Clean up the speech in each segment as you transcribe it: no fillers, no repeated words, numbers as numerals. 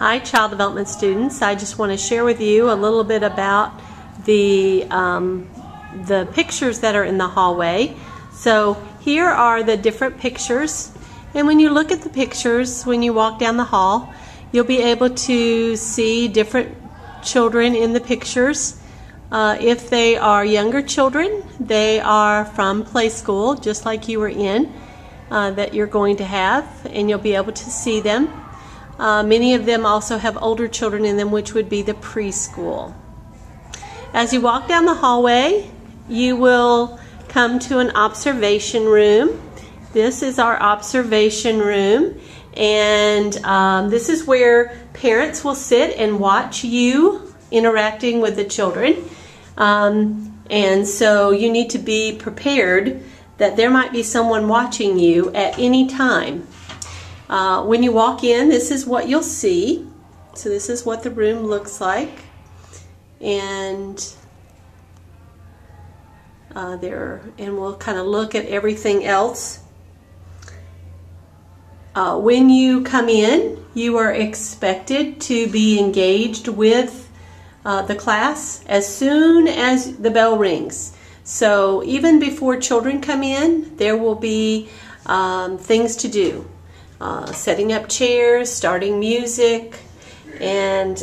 Hi, child development students. I just want to share with you a little bit about the pictures that are in the hallway. So here are the different pictures, and when you look at the pictures, when you walk down the hall, you'll be able to see different children in the pictures. If they are younger children, they are from play school, just like you were in, that you're going to have, and you'll be able to see them. Many of them also have older children in them, which would be the preschool. As you walk down the hallway, you will come to an observation room. This is our observation room, and this is where parents will sit and watch you interacting with the children. And so you need to be prepared that there might be someone watching you at any time. When you walk in, this is what you'll see. So this is what the room looks like. And we'll kind of look at everything else. When you come in, you are expected to be engaged with the class as soon as the bell rings. So even before children come in, there will be things to do. Setting up chairs, starting music, and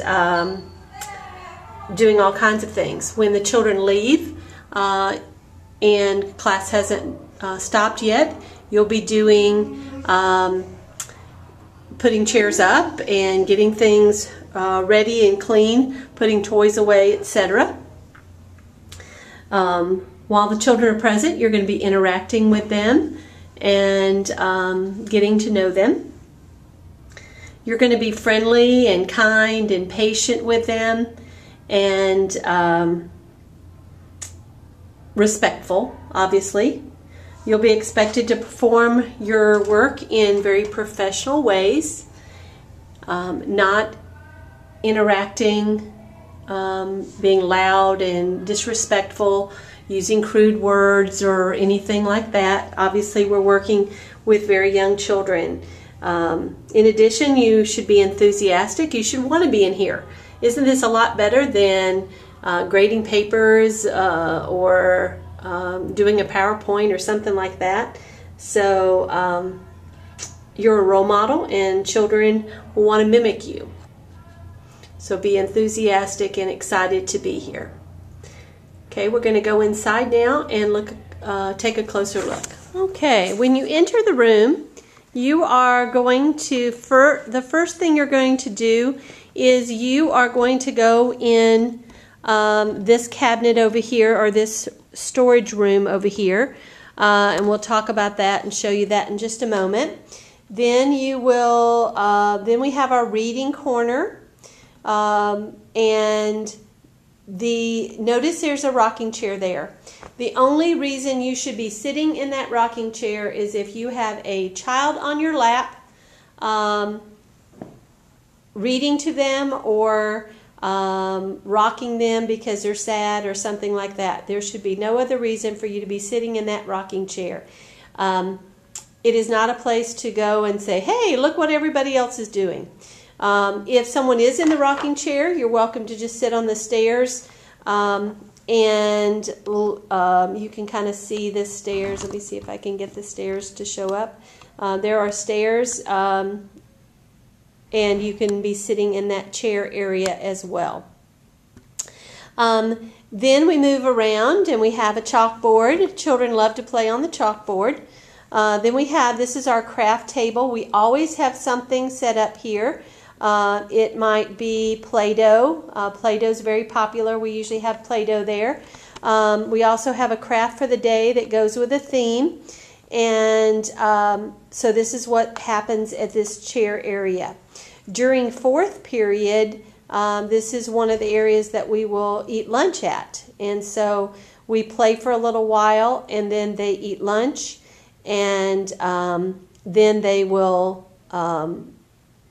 doing all kinds of things. When the children leave and class hasn't stopped yet, you'll be doing putting chairs up and getting things ready and clean, putting toys away, etc. While the children are present, you're going to be interacting with them and getting to know them. You're going to be friendly and kind and patient with them, and respectful, obviously. You'll be expected to perform your work in very professional ways, not interacting, being loud and disrespectful, using crude words or anything like that. Obviously, we're working with very young children. In addition, you should be enthusiastic. You should want to be in here. Isn't this a lot better than grading papers or doing a PowerPoint or something like that? So you're a role model, and children will want to mimic you. So be enthusiastic and excited to be here. Okay, we're going to go inside now and take a closer look. Okay, when you enter the room, you are going to, the first thing you're going to do is you are going to go in this cabinet over here, or this storage room over here, and we'll talk about that and show you that in just a moment. Then you will, then we have our reading corner, and notice there's a rocking chair there. The only reason you should be sitting in that rocking chair is if you have a child on your lap, reading to them, or rocking them because they're sad or something like that. There should be no other reason for you to be sitting in that rocking chair. It is not a place to go and say, hey, look what everybody else is doing. If someone is in the rocking chair, you're welcome to just sit on the stairs, and you can kind of see the stairs. Let me see if I can get the stairs to show up. There are stairs, and you can be sitting in that chair area as well. Then we move around, and we have a chalkboard. Children love to play on the chalkboard. Then we have, this is our craft table. We always have something set up here. It might be Play-Doh. Play-Doh is very popular. We usually have Play-Doh there. We also have a craft for the day that goes with a theme. And so this is what happens at this chair area. During fourth period, this is one of the areas that we will eat lunch at. And so we play for a little while, and then they eat lunch, and then they will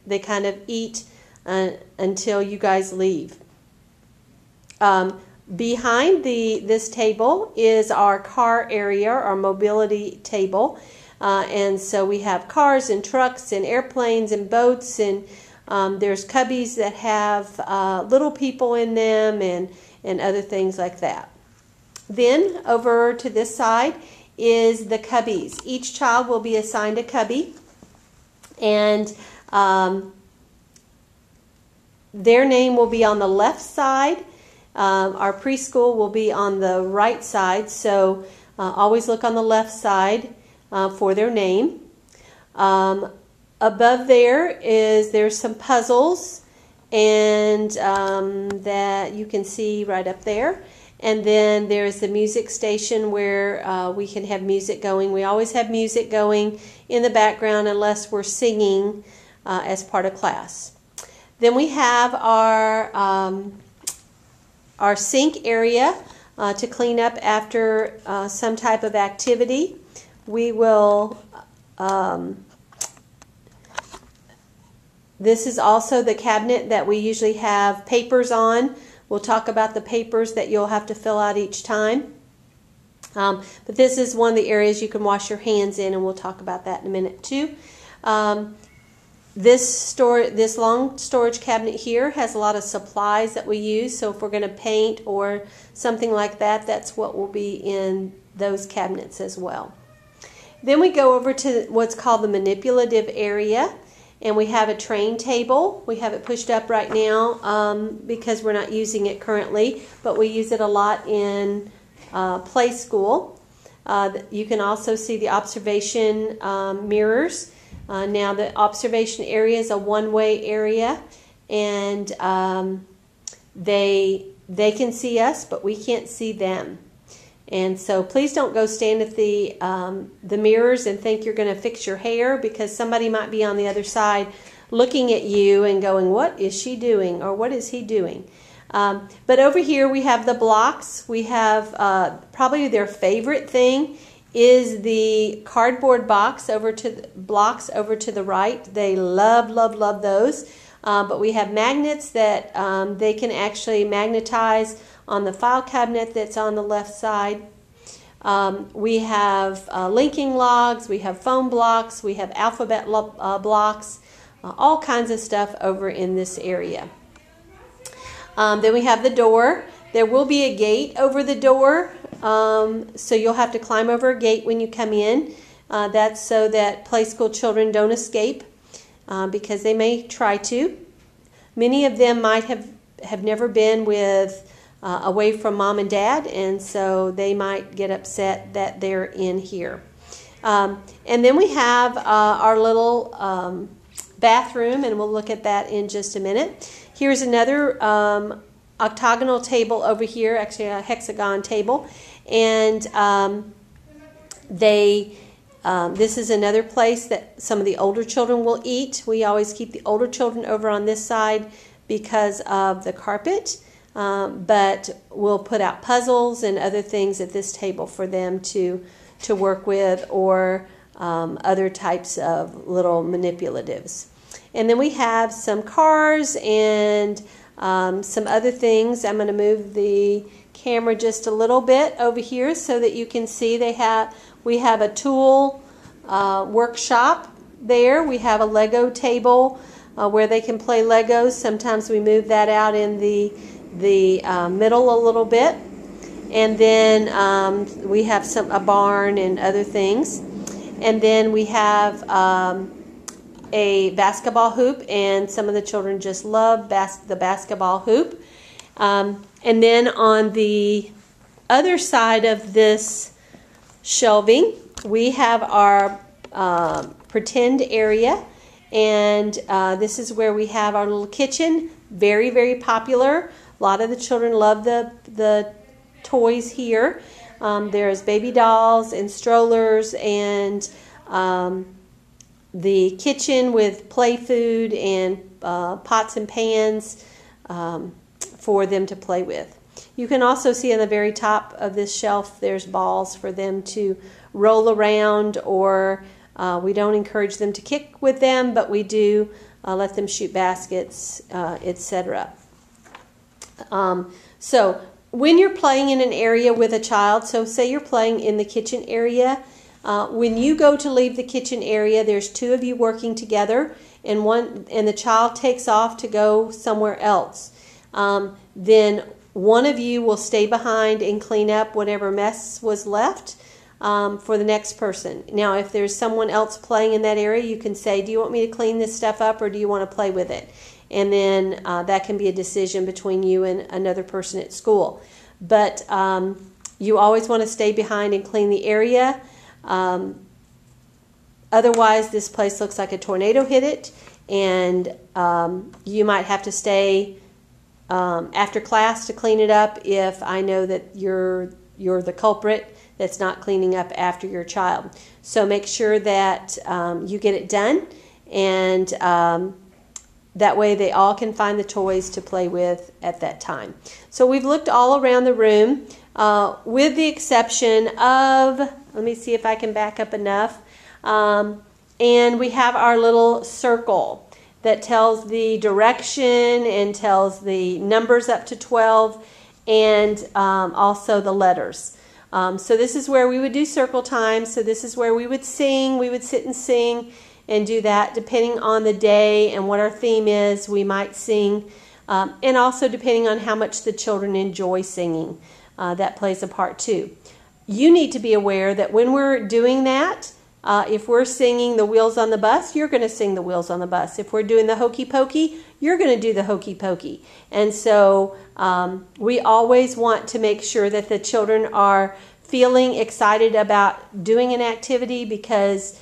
they kind of eat until you guys leave. Behind this table is our car area, our mobility table. And so we have cars and trucks and airplanes and boats and There's cubbies that have little people in them and other things like that. Then over to this side is the cubbies. Each child will be assigned a cubby, and their name will be on the left side. Our preschool will be on the right side, so always look on the left side for their name. Above there's some puzzles, and that you can see right up there. And then there's the music station where we can have music going. We always have music going in the background unless we're singing as part of class. Then we have our sink area to clean up after some type of activity. We will, this is also the cabinet that we usually have papers on. We'll talk about the papers that you'll have to fill out each time. But this is one of the areas you can wash your hands in, and we'll talk about that in a minute too. This long storage cabinet here has a lot of supplies that we use. So if we're going to paint or something like that, that's what will be in those cabinets as well. Then we go over to what's called the manipulative area. And we have a train table. We have it pushed up right now because we're not using it currently, but we use it a lot in play school. You can also see the observation mirrors. Now the observation area is a one-way area, and they can see us, but we can't see them. And so please don't go stand at the mirrors and think you're going to fix your hair, because somebody might be on the other side looking at you and going, what is she doing, or what is he doing? But over here we have the blocks. We have probably their favorite thing is the cardboard blocks over to the right. They love those. But we have magnets that they can actually magnetize on the file cabinet that's on the left side. We have linking logs, we have phone blocks, we have alphabet blocks, all kinds of stuff over in this area. Then we have the door. There will be a gate over the door, so you'll have to climb over a gate when you come in. That's so that play school children don't escape, because they may try to. Many of them might have never been away from mom and dad, and so they might get upset that they're in here. And then we have our little bathroom, and we'll look at that in just a minute. Here's another octagonal table over here, actually a hexagon table, and this is another place that some of the older children will eat. We always keep the older children over on this side because of the carpet, but we'll put out puzzles and other things at this table for them to work with, or other types of little manipulatives. And then we have some cars and some other things. I'm going to move the camera just a little bit over here so that you can see we have a tool workshop there. We have a Lego table where they can play Legos. Sometimes we move that out in the middle a little bit. And then we have a barn and other things. And then we have a basketball hoop, and some of the children just love the basketball hoop. And then on the other side of this shelving, we have our pretend area, and this is where we have our little kitchen. Very, very popular. A lot of the children love the toys here. There's baby dolls and strollers, and the kitchen with play food and pots and pans for them to play with. You can also see on the very top of this shelf there's balls for them to roll around, or we don't encourage them to kick with them, but we do let them shoot baskets, etc. So when you're playing in an area with a child, so say you're playing in the kitchen area, when you go to leave the kitchen area, there's two of you working together, and the child takes off to go somewhere else, then one of you will stay behind and clean up whatever mess was left for the next person. Now, if there's someone else playing in that area, you can say, do you want me to clean this stuff up or do you want to play with it? And then that can be a decision between you and another person at school. But you always want to stay behind and clean the area. Otherwise, this place looks like a tornado hit it, and you might have to stay after class to clean it up if I know that you're the culprit that's not cleaning up after your child. So make sure that you get it done, and that way they all can find the toys to play with at that time. So we've looked all around the room with the exception of, let me see if I can back up enough, and we have our little circle that tells the direction and tells the numbers up to 12 and also the letters. So this is where we would do circle time. So this is where we would sing. We would sit and sing and do that depending on the day and what our theme is. We might sing, and also depending on how much the children enjoy singing. That plays a part too. You need to be aware that when we're doing that, if we're singing the Wheels on the Bus, you're going to sing the Wheels on the Bus. If we're doing the Hokey Pokey, you're going to do the Hokey Pokey. And so we always want to make sure that the children are feeling excited about doing an activity, because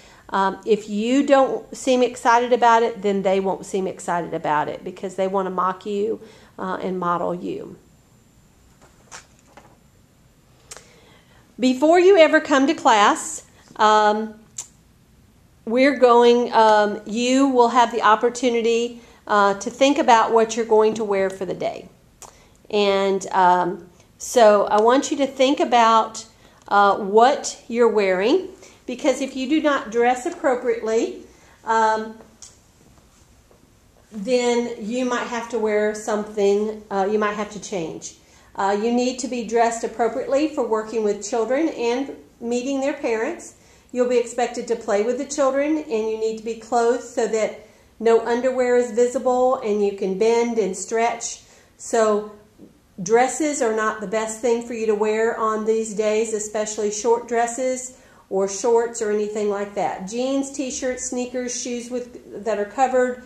if you don't seem excited about it, then they won't seem excited about it, because they want to mock you and model you. Before you ever come to class, you will have the opportunity to think about what you're going to wear for the day. And so I want you to think about what you're wearing, because if you do not dress appropriately, then you might have to wear something, you might have to change. You need to be dressed appropriately for working with children and meeting their parents. You'll be expected to play with the children, and you need to be clothed so that no underwear is visible and you can bend and stretch. So dresses are not the best thing for you to wear on these days, especially short dresses or shorts or anything like that. Jeans, t-shirts, sneakers, shoes that are covered,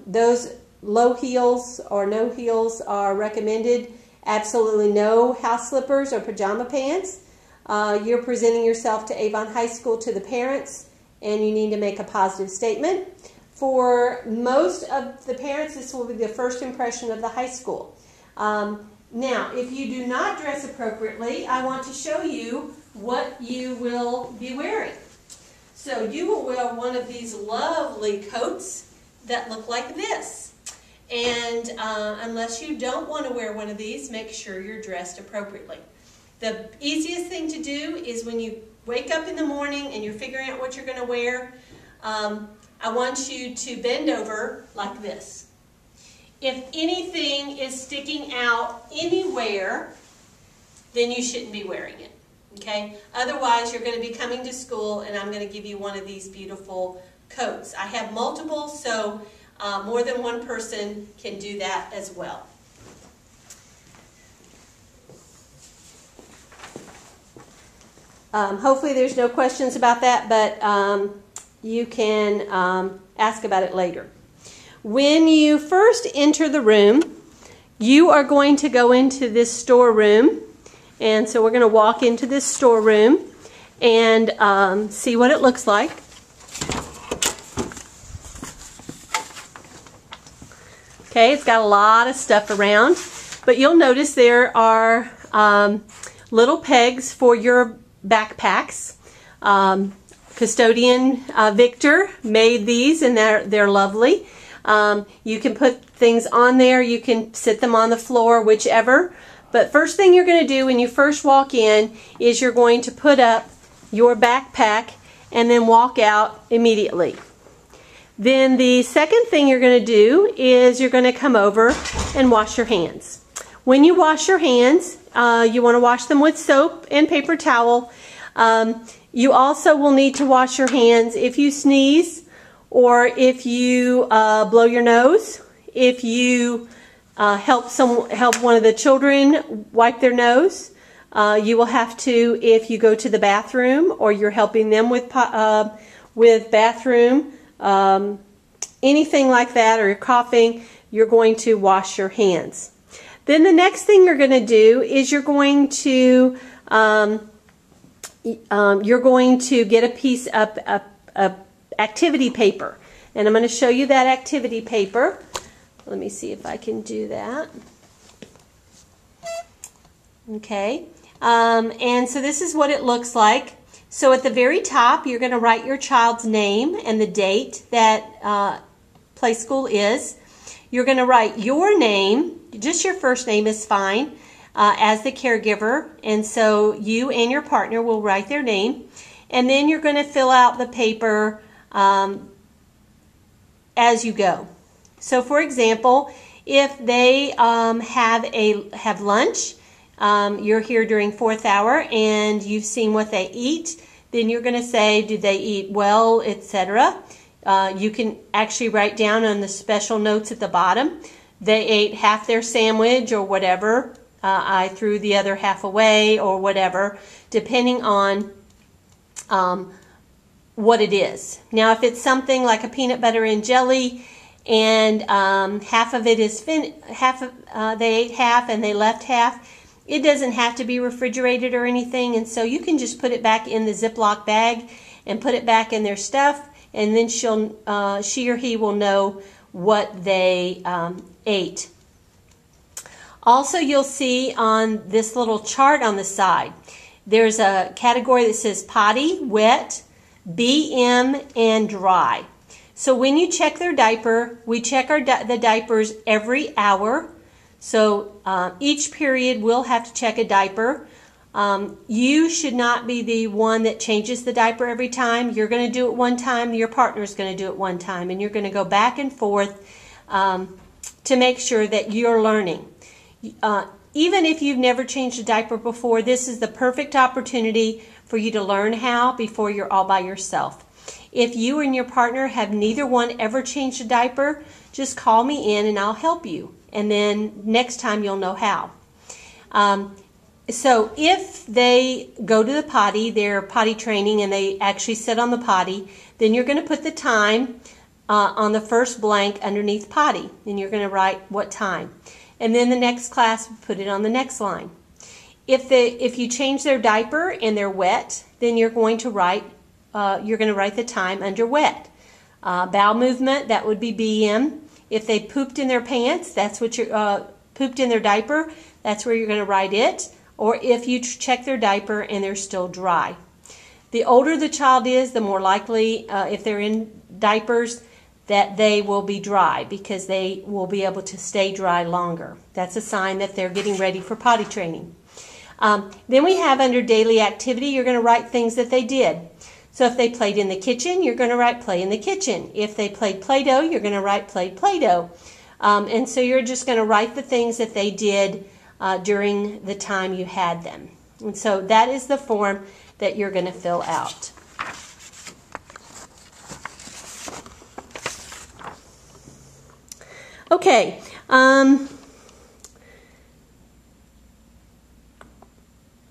those low heels or no heels are recommended. Absolutely no house slippers or pajama pants. You're presenting yourself to Avon High School to the parents, and you need to make a positive statement. For most of the parents, this will be the first impression of the high school. Now, if you do not dress appropriately, I want to show you what you will be wearing. So you will wear one of these lovely coats that look like this. And unless you don't want to wear one of these, make sure you're dressed appropriately. The easiest thing to do is when you wake up in the morning and you're figuring out what you're going to wear, I want you to bend over like this. If anything is sticking out anywhere, then you shouldn't be wearing it. Okay? Otherwise, you're going to be coming to school and I'm going to give you one of these beautiful coats. I have multiple, so more than one person can do that as well. Hopefully there's no questions about that, but you can ask about it later. When you first enter the room, you are going to go into this storeroom, and so we're going to walk into this storeroom and see what it looks like. Okay, it's got a lot of stuff around, but you'll notice there are little pegs for your backpacks. Custodian Victor made these, and they're lovely. You can put things on there, you can sit them on the floor, whichever. But first thing you're going to do when you first walk in is you're going to put up your backpack and then walk out immediately. Then the second thing you're going to do is you're going to come over and wash your hands. When you wash your hands, you want to wash them with soap and paper towel. You also will need to wash your hands if you sneeze or if you blow your nose, if you help one of the children wipe their nose. You will have to, if you go to the bathroom or you're helping them with bathroom, anything like that, or you're coughing, you're going to wash your hands. Then the next thing you're going to do is you're going to get a piece of activity paper, and I'm going to show you that activity paper. Let me see if I can do that. Okay. And so this is what it looks like. So at the very top, you're going to write your child's name and the date that play school is. You're going to write your name, just your first name is fine, as the caregiver. And so you and your partner will write their name. And then you're going to fill out the paper as you go. So for example, if they have lunch, you're here during 4th hour and you've seen what they eat, then you're going to say, do they eat well, etc. You can actually write down on the special notes at the bottom, they ate half their sandwich or whatever, I threw the other half away or whatever, depending on what it is. Now if it's something like a peanut butter and jelly and half of it is they ate half and they left half, it doesn't have to be refrigerated or anything, and so you can just put it back in the Ziploc bag and put it back in their stuff, and then she or he will know what they ate. Also, you'll see on this little chart on the side, there's a category that says potty, wet, BM, and dry. So when you check their diaper, we check the diapers every hour. So each period we'll have to check a diaper. You should not be the one that changes the diaper every time. You're going to do it one time, your partner's going to do it one time, and you're going to go back and forth to make sure that you're learning. Even if you've never changed a diaper before, this is the perfect opportunity for you to learn how before you're all by yourself. If you and your partner have neither one ever changed a diaper, just call me in and I'll help you. And then next time you'll know how. So if they go to the potty, they're potty training and they actually sit on the potty, then you're going to put the time on the first blank underneath potty. And you're going to write what time. And then the next class, put it on the next line. If you change their diaper and they're wet, then you're going to write the time under wet. Bowel movement, that would be BM. If they pooped in their pants, that's what you're pooped in their diaper, that's where you're going to write it. Or if you check their diaper and they're still dry. The older the child is, the more likely, if they're in diapers, that they will be dry because they will be able to stay dry longer. That's a sign that they're getting ready for potty training. Then we have under daily activity, you're going to write things that they did. So if they played in the kitchen, you're going to write play in the kitchen. If they played Play-Doh, you're going to write played Play-Doh. And so you're just going to write the things that they did during the time you had them. And so that is the form that you're going to fill out. Okay.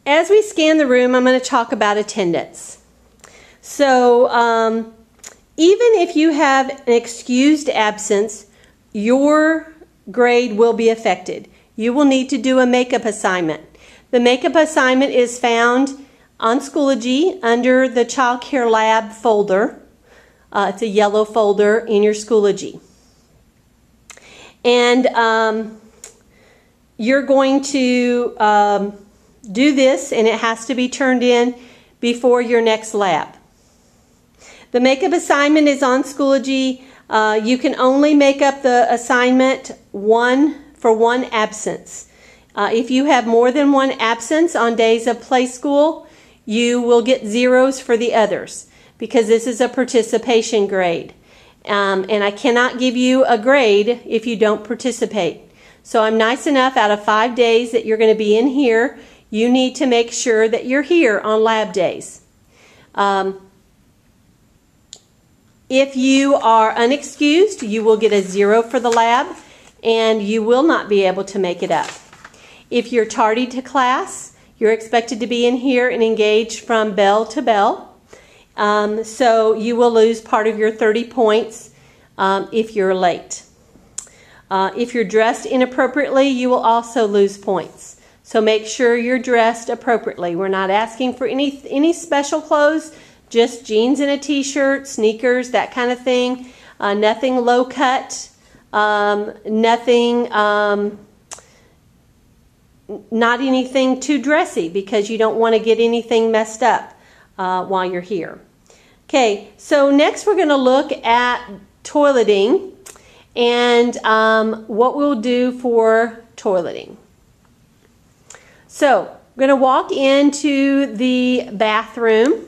As we scan the room, I'm going to talk about attendance. So even if you have an excused absence, your grade will be affected. You will need to do a makeup assignment. The makeup assignment is found on Schoology under the Child Care Lab folder. It's a yellow folder in your Schoology. And you're going to do this, and it has to be turned in before your next lab. The makeup assignment is on Schoology. You can only make up the assignment for one absence. If you have more than one absence on days of play school, you will get zeros for the others because this is a participation grade. And I cannot give you a grade if you don't participate. So I'm nice enough, out of 5 days that you're going to be in here, you need to make sure that you're here on lab days. If you are unexcused, you will get a 0 for the lab, and you will not be able to make it up. If you're tardy to class, you're expected to be in here and engaged from bell to bell. So you will lose part of your 30 points if you're late. If you're dressed inappropriately, you will also lose points. So make sure you're dressed appropriately. We're not asking for any special clothes, just jeans and a t-shirt, sneakers, that kind of thing. Nothing low cut, nothing, not anything too dressy, because you don't want to get anything messed up while you're here. Okay, so next we're going to look at toileting and what we'll do for toileting. So we're going to walk into the bathroom,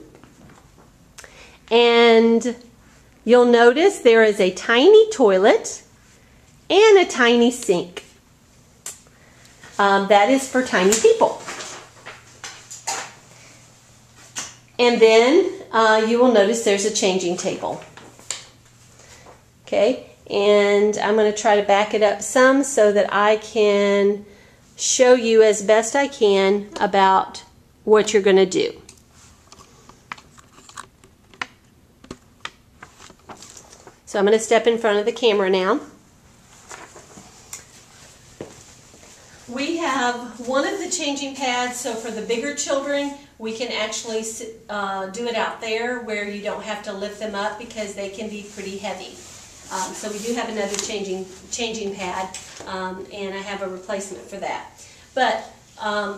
and you'll notice there is a tiny toilet and a tiny sink. That is for tiny people. And then you will notice there's a changing table. Okay, and I'm going to try to back it up some so that I can show you as best I can about what you're going to do. So I'm going to step in front of the camera now. We have one of the changing pads, so for the bigger children, we can actually do it out there where you don't have to lift them up because they can be pretty heavy. So we do have another changing pad, and I have a replacement for that. But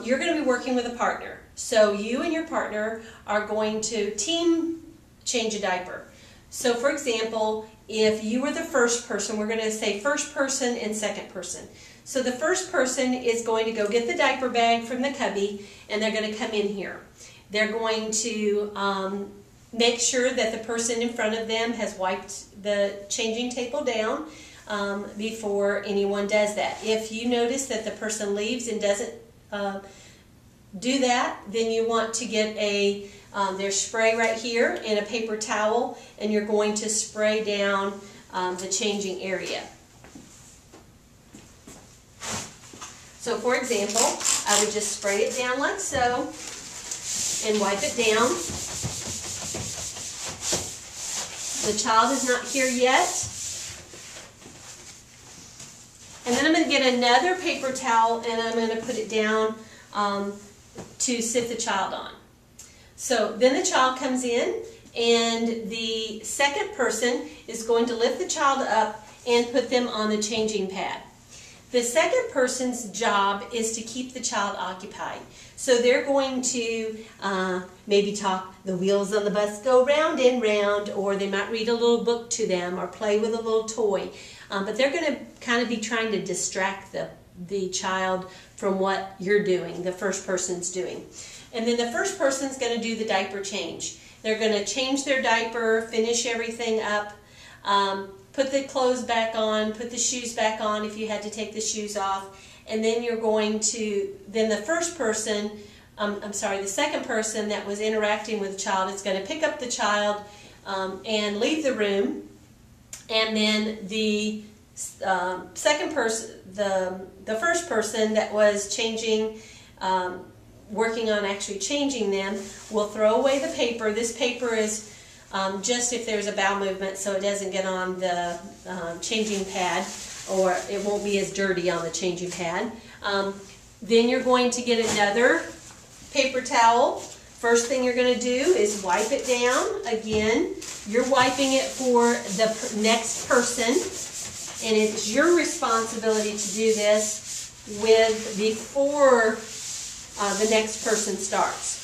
you're going to be working with a partner. So you and your partner are going to team change a diaper. So for example, if you were the first person, we're going to say first person and second person. So the first person is going to go get the diaper bag from the cubby, and they're going to come in here. They're going to make sure that the person in front of them has wiped the changing table down before anyone does that. If you notice that the person leaves and doesn't do that, then you want to get a there's spray right here and a paper towel, and you're going to spray down the changing area. So for example, I would just spray it down like so and wipe it down. The child is not here yet. And then I'm going to get another paper towel and I'm going to put it down to sit the child on. So then the child comes in, and the second person is going to lift the child up and put them on the changing pad. The second person's job is to keep the child occupied. So they're going to maybe talk, the wheels on the bus go round and round, or they might read a little book to them or play with a little toy. But they're going to kind of be trying to distract the child from what you're doing, the first person's doing. And then the first person's going to do the diaper change. They're going to change their diaper, finish everything up, put the clothes back on, put the shoes back on if you had to take the shoes off, and then you're going to, then the first person, the second person that was interacting with the child is going to pick up the child and leave the room, and then the second person, the first person that was changing, working on actually changing them, will throw away the paper. This paper is just if there's a bowel movement, so it doesn't get on the changing pad, or it won't be as dirty on the changing pad. Then you're going to get another paper towel. First thing you're going to do is wipe it down. Again, you're wiping it for the next person, and it's your responsibility to do this before the next person starts.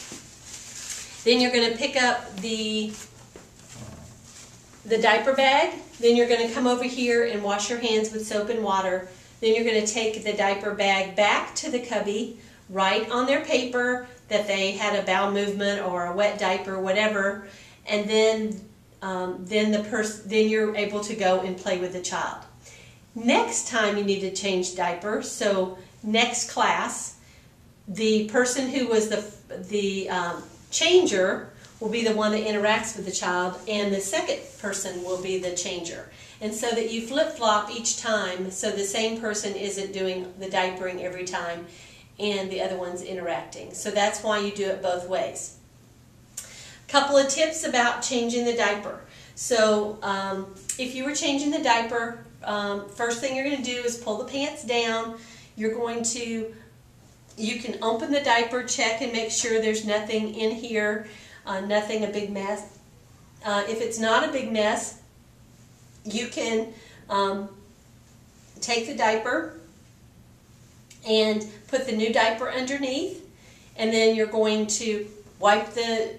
Then you're going to pick up the diaper bag. Then you're going to come over here and wash your hands with soap and water. Then you're going to take the diaper bag back to the cubby, write on their paper that they had a bowel movement or a wet diaper, whatever, and then you're able to go and play with the child. Next time you need to change diaper, so next class, the person who was the changer will be the one that interacts with the child, and the second person will be the changer. And so that you flip-flop each time, so the same person isn't doing the diapering every time and the other one's interacting. So that's why you do it both ways. Couple of tips about changing the diaper. So if you were changing the diaper, first thing you're going to do is pull the pants down. You can open the diaper, check and make sure there's nothing in here, nothing a big mess. If it's not a big mess, you can take the diaper and put the new diaper underneath, and then you're going to wipe the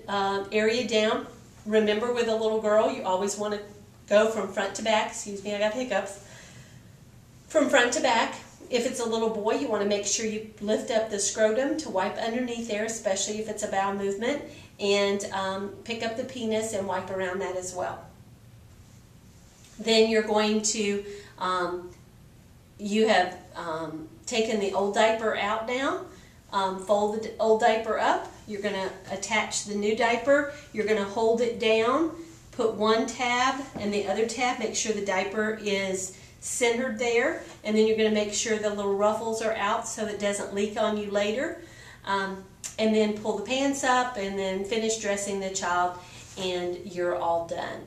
area down. Remember, with a little girl, you always want to go from front to back. Excuse me, I got hiccups. From front to back. If it's a little boy, you want to make sure you lift up the scrotum to wipe underneath there, especially if it's a bowel movement, and pick up the penis and wipe around that as well. Then you're going to, you have taken the old diaper out now, fold the old diaper up, you're going to attach the new diaper, you're going to hold it down, put one tab and the other tab, make sure the diaper is centered there, and then you're going to make sure the little ruffles are out so it doesn't leak on you later, and then pull the pants up and then finish dressing the child, and you're all done.